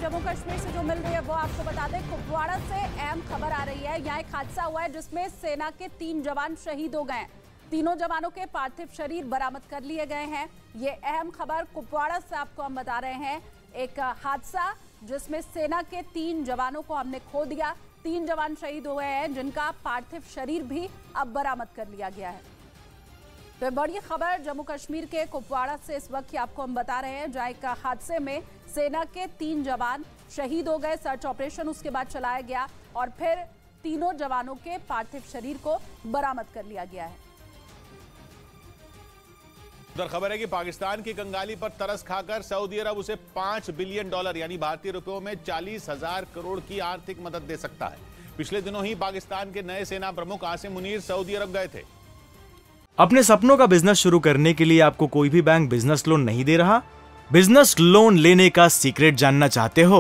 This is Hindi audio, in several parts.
जम्मू कश्मीर से जो मिल रही है वो आपको बता दें। कुपवाड़ा से अहम खबर आ रही है। यहाँ एक हादसा हुआ है जिसमें सेना के 3 जवान शहीद हो गए। तीनों जवानों के पार्थिव शरीर बरामद कर लिए गए हैं। ये अहम खबर कुपवाड़ा से आपको हम बता रहे हैं। एक हादसा जिसमें सेना के 3 जवानों को हमने खो दिया। 3 जवान शहीद हुए हैं जिनका पार्थिव शरीर भी अब बरामद कर लिया गया है। तो बड़ी खबर जम्मू कश्मीर के कुपवाड़ा से इस वक्त आपको हम बता रहे हैं, जहां एक हादसे में सेना के 3 जवान शहीद हो गए। सर्च ऑपरेशन उसके बाद चलाया गया और फिर तीनों जवानों के पार्थिव शरीर को बरामद कर लिया गया है। उधर खबर है कि पाकिस्तान की कंगाली पर तरस खाकर सऊदी अरब उसे $5 बिलियन यानी भारतीय रुपयों में 40,000 करोड़ की आर्थिक मदद दे सकता है। पिछले दिनों ही पाकिस्तान के नए सेना प्रमुख आसिम मुनीर सऊदी अरब गए थे। अपने सपनों का बिजनेस शुरू करने के लिए आपको कोई भी बैंक बिजनेस लोन नहीं दे रहा? बिजनेस लोन लेने का सीक्रेट जानना चाहते हो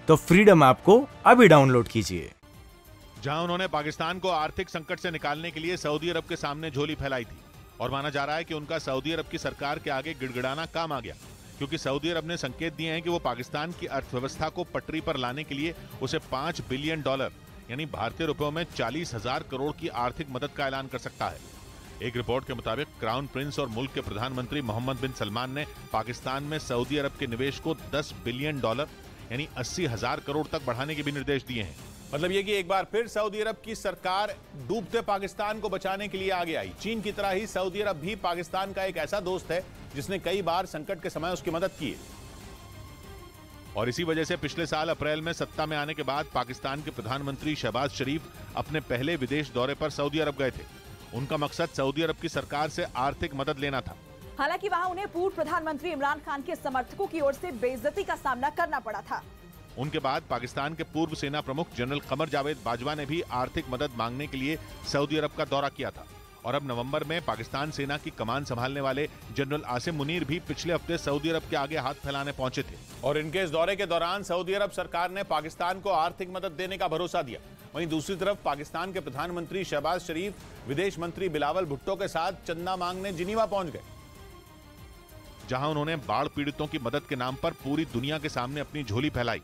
तो फ्रीडम ऐप को अभी डाउनलोड कीजिए। जहां उन्होंने पाकिस्तान को आर्थिक संकट से निकालने के लिए सऊदी अरब के सामने झोली फैलाई थी और माना जा रहा है कि उनका सऊदी अरब की सरकार के आगे गिड़गिड़ाना काम आ गया, क्योंकि सऊदी अरब ने संकेत दिए हैं कि वो पाकिस्तान की अर्थव्यवस्था को पटरी पर लाने के लिए उसे $5 बिलियन यानी भारतीय रुपयों में 40,000 करोड़ की आर्थिक मदद का ऐलान कर सकता है। एक रिपोर्ट के मुताबिक क्राउन प्रिंस और मुल्क के प्रधानमंत्री मोहम्मद बिन सलमान ने पाकिस्तान में सऊदी अरब के निवेश को $10 बिलियन यानी 80,000 करोड़ तक बढ़ाने के भी निर्देश दिए हैं। मतलब ये कि एक बार फिर सऊदी अरब की सरकार डूबते पाकिस्तान को बचाने के लिए आगे आई। चीन की तरह ही सऊदी अरब भी पाकिस्तान का एक ऐसा दोस्त है जिसने कई बार संकट के समय उसकी मदद की है। और इसी वजह से पिछले साल अप्रैल में सत्ता में आने के बाद पाकिस्तान के प्रधानमंत्री शहबाज शरीफ अपने पहले विदेश दौरे पर सऊदी अरब गए थे। उनका मकसद सऊदी अरब की सरकार से आर्थिक मदद लेना था। हालांकि वहां उन्हें पूर्व प्रधानमंत्री इमरान खान के समर्थकों की ओर से बेइज्जती का सामना करना पड़ा था। उनके बाद पाकिस्तान के पूर्व सेना प्रमुख जनरल कमर जावेद बाजवा ने भी आर्थिक मदद मांगने के लिए सऊदी अरब का दौरा किया था और अब नवंबर में पाकिस्तान सेना की कमान संभालने वाले जनरल आसिम मुनीर भी पिछले हफ्ते सऊदी अरब के आगे हाथ फैलाने पहुंचे थे। और इनके इस दौरे के दौरान सऊदी अरब सरकार ने पाकिस्तान को आर्थिक मदद देने का भरोसा दिया। वहीं दूसरी तरफ पाकिस्तान के प्रधानमंत्री शहबाज शरीफ विदेश मंत्री बिलावल भुट्टो के साथ चंदा मांगने जिनीवा पहुंच गए, जहां उन्होंने बाढ़ पीड़ितों की मदद के नाम पर पूरी दुनिया के सामने अपनी झोली फैलाई।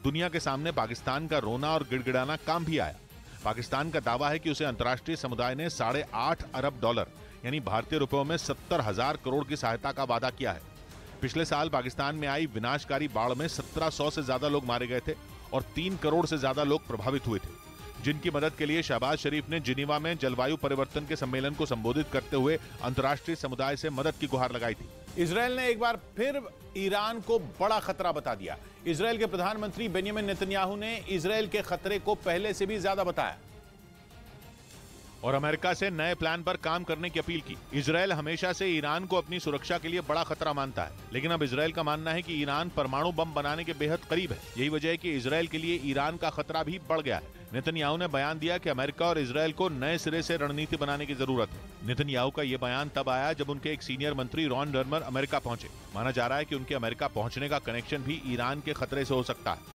दुनिया के सामने पाकिस्तान का रोना और गिड़गिड़ाना काम भी आया। पाकिस्तान का दावा है कि उसे अंतर्राष्ट्रीय समुदाय ने $8.5 अरब यानी भारतीय रुपयों में 70,000 करोड़ की सहायता का वादा किया है। पिछले साल पाकिस्तान में आई विनाशकारी बाढ़ में 1700 से ज्यादा लोग मारे गए थे और 3 करोड़ से ज्यादा लोग प्रभावित हुए थे, जिनकी मदद के लिए शहबाज शरीफ ने जिनीवा में जलवायु परिवर्तन के सम्मेलन को संबोधित करते हुए अंतर्राष्ट्रीय समुदाय से मदद की गुहार लगाई थी। इजरायल ने एक बार फिर ईरान को बड़ा खतरा बता दिया। इजरायल के प्रधानमंत्री बेंजामिन नेतन्याहू ने इजरायल के खतरे को पहले से भी ज्यादा बताया और अमेरिका से नए प्लान पर काम करने की अपील की। इजरायल हमेशा से ईरान को अपनी सुरक्षा के लिए बड़ा खतरा मानता है, लेकिन अब इजरायल का मानना है कि ईरान परमाणु बम बनाने के बेहद करीब है। यही वजह है कि इजरायल के लिए ईरान का खतरा भी बढ़ गया है। नेतन्याहू ने बयान दिया कि अमेरिका और इजरायल को नए सिरे से रणनीति बनाने की जरूरत है। नेतन्याहू का यह बयान तब आया जब उनके एक सीनियर मंत्री रॉन डर्मर अमेरिका पहुंचे। माना जा रहा है कि उनके अमेरिका पहुंचने का कनेक्शन भी ईरान के खतरे से हो सकता है।